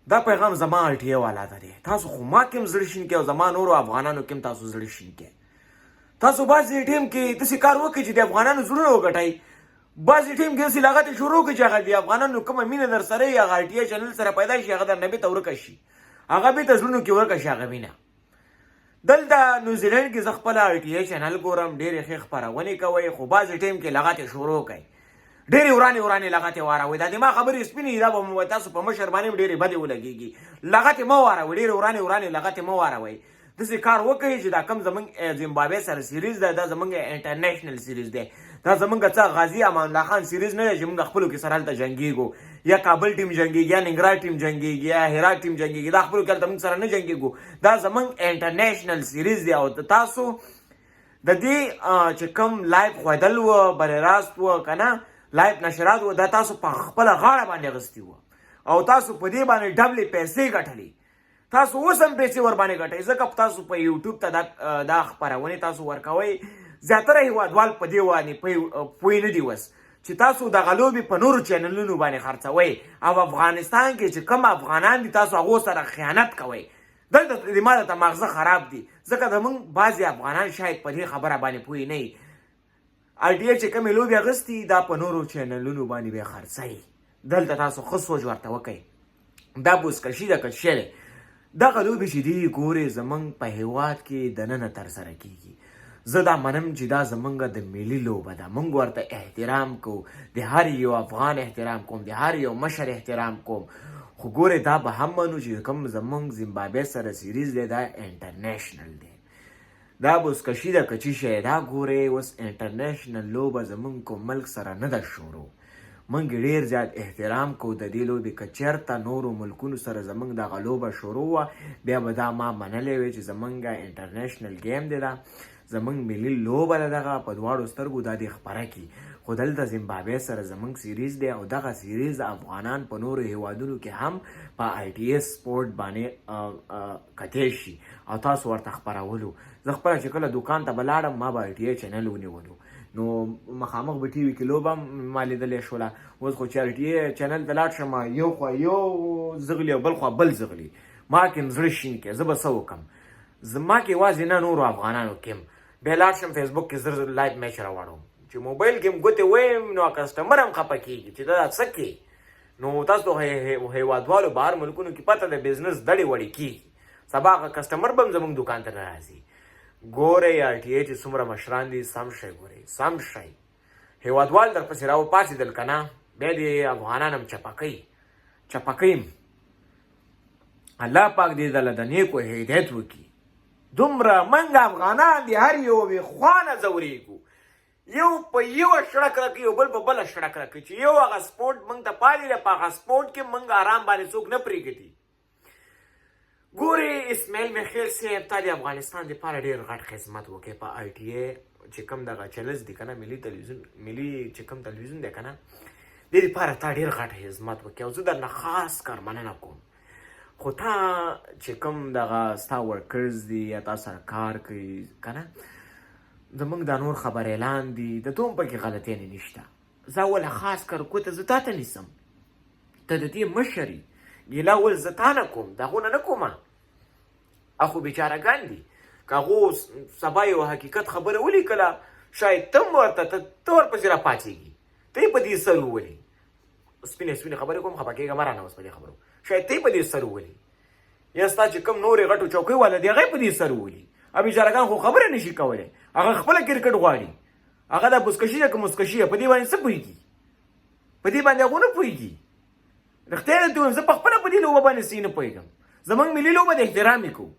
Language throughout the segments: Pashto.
دا پیغام زما RTA والا ته دی. تاسو خو ما کې هم زړه شین کې او زما نورو افغانانو کې هم تاسو زړه شین کې. تاسو بعضې ټیم کې داسې کار وکړئ چې د افغانانو زړونه وګټئ. بعضې ټیم کې داسې لغتې شروع کړي چې هغه د افغانانو کومه مینه در سره یي هغه RTA چینل سره پیدا شي، هغه درنه بېرته ورکه شي، هغه بېرته زړونو کې ورکه شي هغه مینه. دلته نیوزیلینډ کې زه خپله RTA چینل ګورم، ډېرې ښې خپرونې کوئ، خو بعضې ټیم کې لغتې شروع کوئ، ډېرې ورانې لغتې واروئ. دا دما خبرې سپینې دا به تاسو په مشر باندې هم ډېرې بدې ولګېږي. لغتې مه واروئ، ډېرې ورانې لغتې مه واروئ. داسې کار وکړئ چې دا کم زمونږ زیمبابوې سره سیریز ده، دا زمونږ انټرنیشنل سیریز دی. دا زمونږ څه غازي امان الله خان سیریز نه دی چې موږ خپلو کې سره هلته جنګېږو، یا کابل ټیم جنګېږي، یا ننګرهار ټیم جنګېږي، یا هرات ټیم جنګېږي. دا خپلو کې هلته موږ سره نه جنګېږو. دا زمونږ انټرنیشنل سیریز دی. او تاسو د دې چې کوم لایف ښودل وه، برې راست وه که نه، لایف نشرات وه، دا تاسو په خپله غاړه باندې اخیستي وه او تاسو په دې باندې ډبلې پیسې ګټلې. تاسو اوس هم پیسې ورباندې ګټئ، ځکه تاسو په یوټیوب ته دا خپرونې تاسو ورکوئ. زیاتره هېوادوال په دې باندې پوه نه دي اوس چې تاسو دغه لوبې په نورو چینلونو باندې خرڅوئ او افغانستان کې چې کوم افغانان دي تاسو هغو سره خیانت کوئ. دلته د ما درته ماغزه خراب دي، ځکه زموږ بعضې افغانان شاید په دې خبره باندې پوه نه وي. RTA چې کومې لوبې اخیستي دا په نورو چینلونو باندې بیا خرڅوي. دلته تاسو ښه سوچ ورته وکئ. دا بزکشي ده که څه دی، دغه لوبې چې دي ګورې زموږ په هېواد کې دننه ترسره کېږي. زه دا منم چې دا زمونږ د ملي لوبه ده، موږ ورته احترام کوو، د هر یو افغان احترام کوم، د هر یو مشر احترام کوم. خو ګورې دا به هم منو چې کوم زمونږ زیمبابوې سره سیریز دی دا انټرنیشنل دی. دا بزکشي ده که څه شی، دا ګورې اوس انټرنیشنل لوبه زمونږ کوم ملک سره نه ده شروع. موږ ډېر زیات احترام کوو د دې لوبې. که چېرته نورو ملکونو سره زموږ دغه لوبه شروع وه بیا به دا ما منلی وی چې زموږ انټرنیشنل گیم دی، دا زموږ ملي لوبه ده، دغه په دواړو سترګو دا دې خپره کړي. خو دلته زیمبابوې سره زموږ سیریز دی او دغه سیریز افغانان په نورو هیوادونو کې هم په RTA سپورت باندې کتی شي او تاسو ورته خپرولو. زه خپله چې کله دوکان ته به لاړم ما به RTA چینل ونیولو، نو مخامخ به ټي وي کې لوبه ما لیدلی شوله. اوس خو چې RTA چینل ته لاړ شم یو خوا یو زغلي او بل خوا بل زغلي، ما کې هم زړه شین کې. زه به څه وکړم؟ زما کې یوازې نه نورو افغانانو کې هم بیا لاړ شم فیسبوک کې زر لایف میچ راوړم چې موبایل کې هم ګوتې ویم نو کسټمر هم خفه کېږي چې دا څه کوي. نو تاسو هېوادوالو بهر ملکونو کې پته د بزنس دړې وړې کېږي، سبا هغه کسټمر به هم زموږ دوکان ته نه راځي. ګورئ RTA چې څومره مشران دي، سم شی ګورئ، سم شی. هېوادوال در پسې راوپاڅېدل که نه، بیا دې افغانان هم چپکۍ. الله پاک دې دله د نیکو هدایت وکړي. دومره موږ افغانان دي هر یو خوا نه ځورېږو، یو په یوه شړک راکوي یو بل په بله شړک راکوي چې یو هغه سپورټ موږ ته پالي ده، په هغه سپورټ کې موږ آرام باندې څوک نه پرېږدي. ګورې اسماعیل میخیل صاحب تا د افغانستان دپاره ډېر غټ خدمت وکړي په RTA چې کوم دغه چینلز دي که نه، ملي چې کوم تلویزیون دی که نه، دې دپاره تا ډېر غټ خدمت وکړي او زه درنه خاص کار مننه کوم. خو تا چې کوم دغه ستا ورکرز دي یا تا سره کار کوي که نه، زموږ دا نور خبر اعلان دي د دوم پکې غلطیانې نشته. زه اوله خاص کار کوته زه تا ته نیسم، ته د دې مشر یې، ګیله اول زه تا نه کوم، د هغو نه کومه. اخو بیچارهګان دي، که هغو سبا یو حقیقت خبره ولیکله شاید ته ورته ته ورپسې راپاڅېږي، ته یې په دې سر وولي. سپینې خبرې کوم، خفه کېږه مه رانه اوس په دې خبرو. شاید ته یې په دې سر وولي یا ستا چې کوم نورې غټو چوکۍ والا دی هغه یې په دې سر وولي. بیچارهګان خو خبره نشي کولی، هغه خپله کرکټ غواړي، هغه دا بزکشي ده که مسکشي ده، په دې باندې څه پوهېږي؟ په دې باندې هغو نه پوهېږي. رښتیا درته وایم زه په خپله په دې لوبه باندې صحیح نه پوهېږم. زموږ ملي لوبه د احترام یې کوو.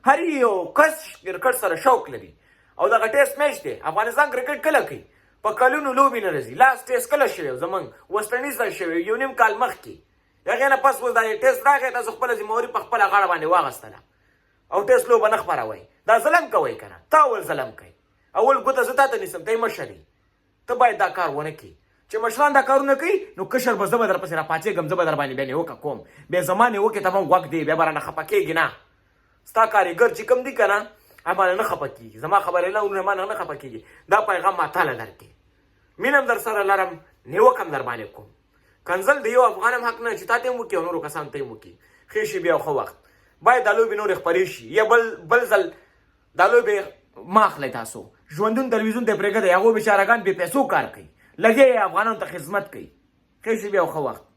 هر یو کس کرکټ سره شوق لري او دغه ټیسټ میچ دی. افغانستان کرکټ کله کوي؟ په کلونو لوبې نه راځي. لاست ټیسټ کله شوی زموږ وسټرني سره شوی یو نیم کال مخکې. هغې نه پس اوس دا ټیسټ راغی، تاسو خپله ذمهواري په خپله غاړه باندې واغېستله او ټیسټ لوبه نه خپروئ. دا ظلم کوئ که نه؟ تا اول ظلم کوئ. اول ګوته زه تا ته نیسم، ته یې مشر یې، ته باید دا کار ونه کړي. چې مشران دا کارونه کوي نو کشر به زه به در پسې راپاڅېږم، زه به در باندې بیا نیوکه کوم، بیا زما نیوکې ته به هم غوږ دی، بیا به رانه خفه کېږي نه. ستا کارګر چې کوم دي که نه همانه نه خفه کېږي، زما خبرې نه مانه نه خفه کېږي. دا پیغام ما تاله درکړي، مینه هم در سره لرم، نیوکه هم در باندې کوم. کنځل د یو افغان هم حق نه چې تا ته هم وکړي او نورو کسانو ته هم وکړي. ښه شي بیا ښه وخت باید دا لوبې نورې خپرې شي یا بل ځل دا لوبې ما اخلئ تاسو ژوندون تلویزیون ته یې پرېږدئ هغو بېچارهګان بې پیسو کار کوي لګیا یې افغانانو ته خدمت کوي ښه شي بیا ښه وخت